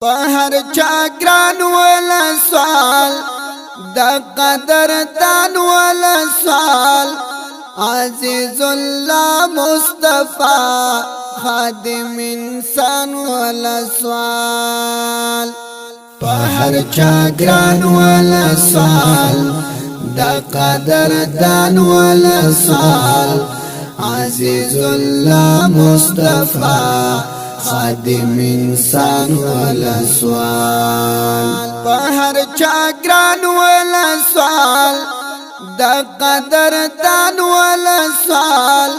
پہر چاگران والا سوال دا قدر دان والا سوال عزیز اللہ مصطفیٰ خادم انسان والا سوال پہر چاگران والا سوال دا قدر دان والا سوال عزیز اللہ مصطفیٰ خادم انسان والا سوال پہر چاگران والا سوال دا قدر دان والا سوال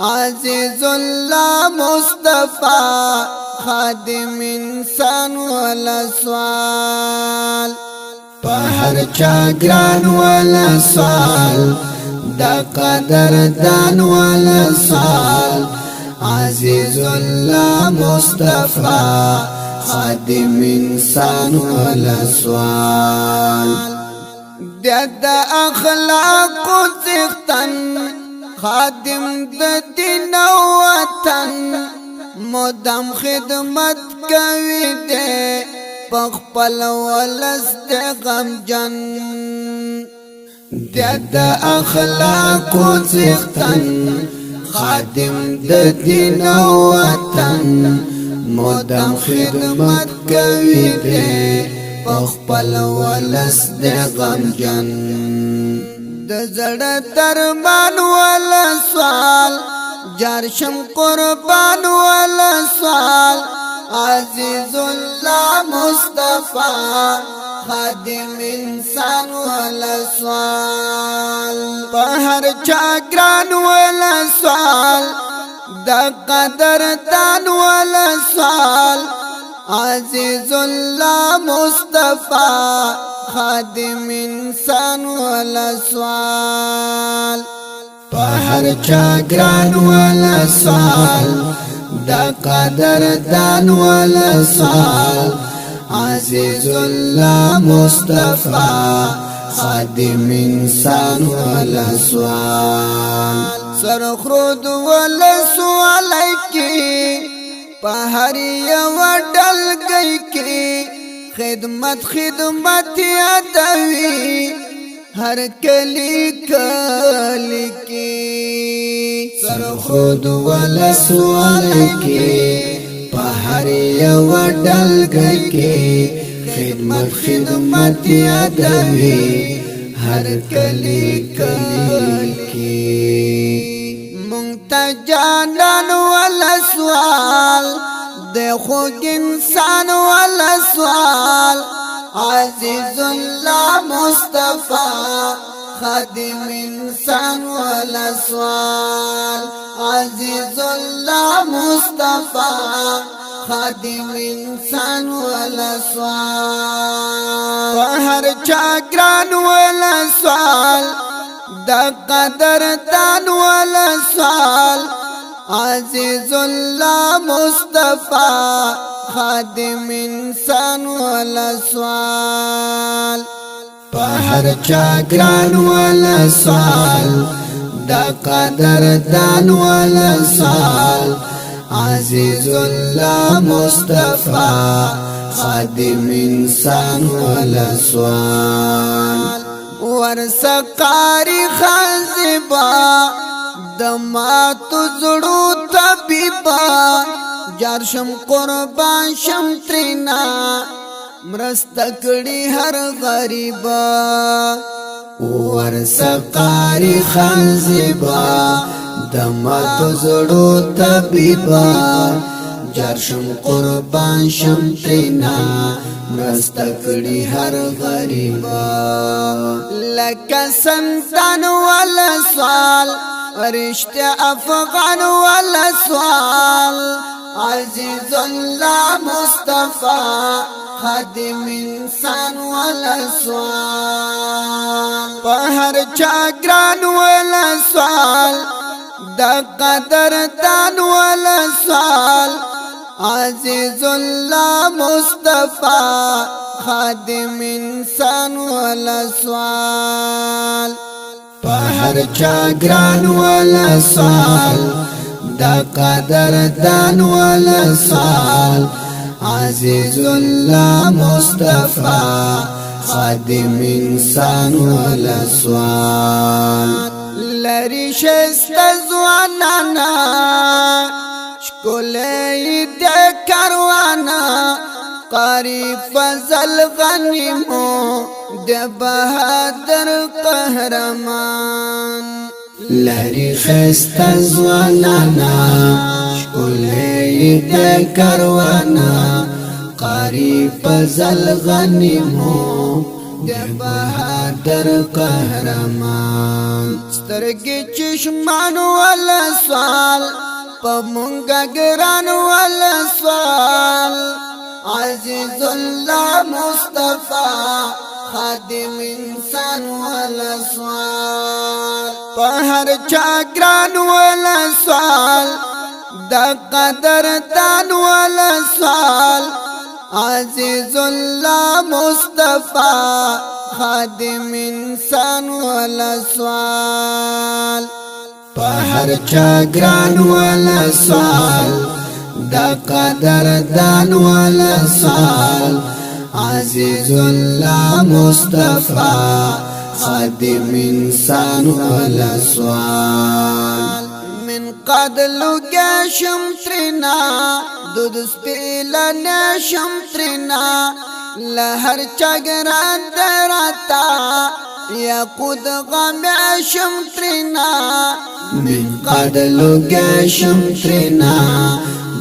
عزیز اللہ مصطفیٰ خادم انسان والا سوال پہر چاگران والا سوال دا قدر دان والا سوال عزیز اللہ مصطفیٰ خادم انسان والا سوال دا اخلاق و زختن خادم دا دین و وطن مدام خدمت کوي دے پخپل ولس دے غم جن دا اخلاق و زختن خادم د دین او وطن مدام خدمت کوي دے پخپل ولس دے غم جن د زړه درمان والا سوال جارشم قربان والا سوال عزیز اللہ مصطفیٰ خادم انسان والا سوال پہر چاگران والا سوال دا قدر دان والا سوال عزیز اللہ مصطفیٰ خادم انسان والا سوال پہر چاگران والا سوال دا قدر دان والا سوال عزیز اللہ مصطفیٰ خادم انسان والا سوال سرخرود والا سوال کی پہری وڈل گئی کی خدمت یادوی ہر کلی کلی کی سرخرود والا سوال کی پہری وڈل گئی کی خدمت یادوی ہر کلی کلی کی منگتا جانان والا سوال دیکھو انسان والا سوال عزیز اللہ مصطفیٰ خادم انسان والا سوال عزیز اللہ مصطفیٰ خادم انسان والا سوال پہر چاگران والا سوال دا قدر دان والا سوال عزیز اللہ مصطفیٰ خادم انسان والا سوال پہر چاگران والا سوال دا قدر دان والا سوال عزیز اللہ مصطفیٰ خادم انسان والا سوال ورسقاری خازبا دمات زڑو طبیبا جارشم قربان شم ترینا مرستکڑی ہر غریبا ورسقاری خازبا دمات زڑو طبیبا جارشم قربان شم ترینا مرستکڑی ہر غریبا لکا سنتان والا سوال رشتہ افغان والا سوال عزیز اللہ مصطفیٰ خادم انسان والا سوال پہر چاگران والا سوال دا قدر دان والا سوال عزیز اللہ مصطفیٰ خادم انسان والا سوال پہر چاگران والا سوال دا قدر دان والا سوال عزیز الله مصطفی خادم انسان ولسوال لری شست زوانانا شکلی د کروانا قاری فضل غنیمو د بہادر قهرمان لری شست زوانانا شکلی د کروانا قاری فضل غنیمو د بہادر قهرمان سترګې چشمان ول سوال پمونګه ګران ول سوال عزیز الله مصطفی خادم انسان ول سوال په هر چا ګران ول سوال د قدر دان ول سوال عزیز الله مصطفی خادم انسان ولا سوال په هر چا ګران ولا سوال د قدر دان ولا سوال عزیز الله مصطفی خادم انسان ولا سوال من قدل گشم ترنا دود سپیلنا شم ترنا لهر چگران دراتا یا قد غم شم ترنا من قدل گشم ترنا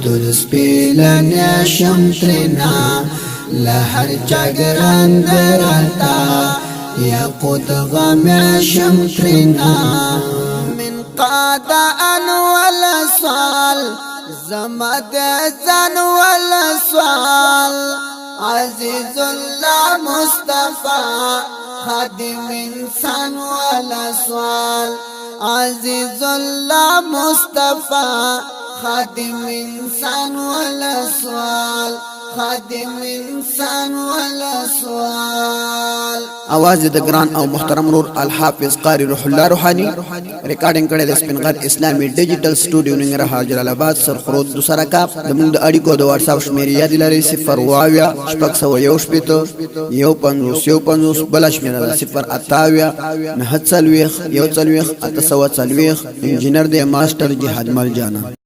دود سپیلنا شم ترنا لهر چگران دراتا یا قد غم شم ترنا قادان ولا سوال زمد زن ولا سوال عزیز الله مصطفی خادم انسان ولا سوال عزیز الله مصطفی خادم انسان ولا سوال خادم انسان ولا سوال आवाज د ګران او محترم رور الحافظ قاری روح الله روحانی ریکارډینګ کړی د سپینغر اسلامي ډیجیټل سټوډیو ننګرهار جلال آباد سرخرود دوسرا کاپ د موږ د اړیکو د واتس اپ شمیرې یاد لري 0 واویا شپږ سو یو شپېته یو پنځوس یو پنځوس بل شمیره 0 اتاویا نه څلويخ یو څلويخ اته سو څلويخ انجینر د ماستر جهاد مل جانا